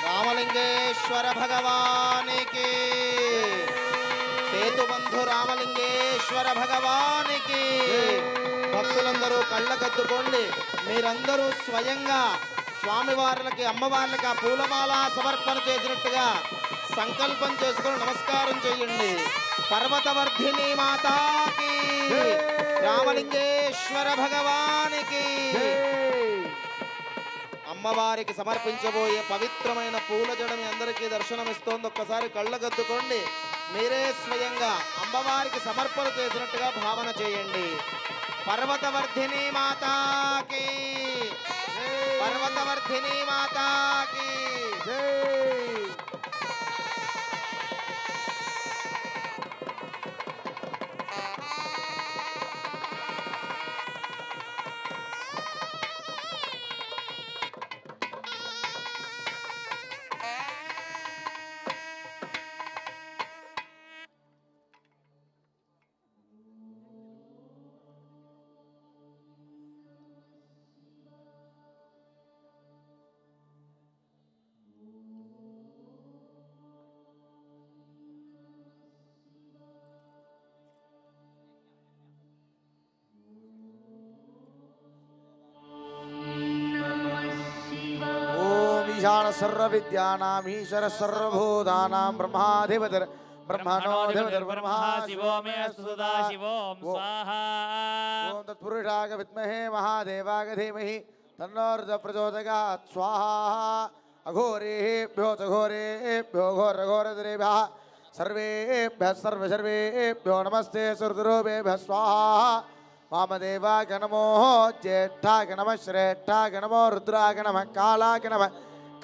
రామలింగేశ్వర భగవానికి, సేతుబంధు రామలింగేశ్వర భగవానికి. భక్తులందరూ కళ్ళకద్దుకోండి. మీరందరూ స్వయంగా స్వామివార్లకి అమ్మవార్లకి ఆ పూలమాల సమర్పణ చేసినట్టుగా సంకల్పం చేసుకుని నమస్కారం చేయండి. పర్వతవర్ధిని మాతాకి, రామలింగేశ్వర భగవానికి. అమ్మవారికి సమర్పించబోయే పవిత్రమైన పూల జడ మీ అందరికీ దర్శనమిస్తోంది. ఒక్కసారి కళ్ళగద్దుకోండి. మీరే స్వయంగా అమ్మవారికి సమర్పణ చేసినట్టుగా భావన చేయండి. పర్వతవర్ధిని మాతాకి, పర్వతవర్ధిని మాతాకి. ईशान सर्व विद्यानां ईश्वर सर्वभूतानां ब्रह्माधिपतिर् ब्रह्मणोऽधिपतिर् ब्रह्मा शिवो मे अस्तु सदाशिवो स्वाहा। ओम तत्पुरुषाय विद्महे महादेवाय धीमहि तन्नो रुद्रः प्रचोदयात् स्वाहा। अघोरेभ्यो च घोरेभ्यो घोरघोरधरेभ्यः सर्वेभ्यः सर्वसर्वेभ्यो नमस्ते सुरद्रूपेभ्यः स्वाहा। वामदेवाय नमो, ज्येष्ठाय नमः, श्रेष्ठाय नमो, रुद्राय नमः, कालाय नमः,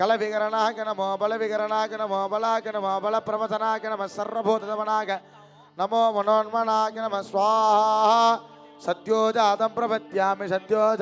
कलविकरणाय नमो, बलविकरणाय नमो, बलाय नमो, बलप्रमथनाय नमः, सर्वभूतदमनाय नमो, मनोन्मनाय नमः स्वाहा। सद्यो जातं प्रपद्यामि सद्यो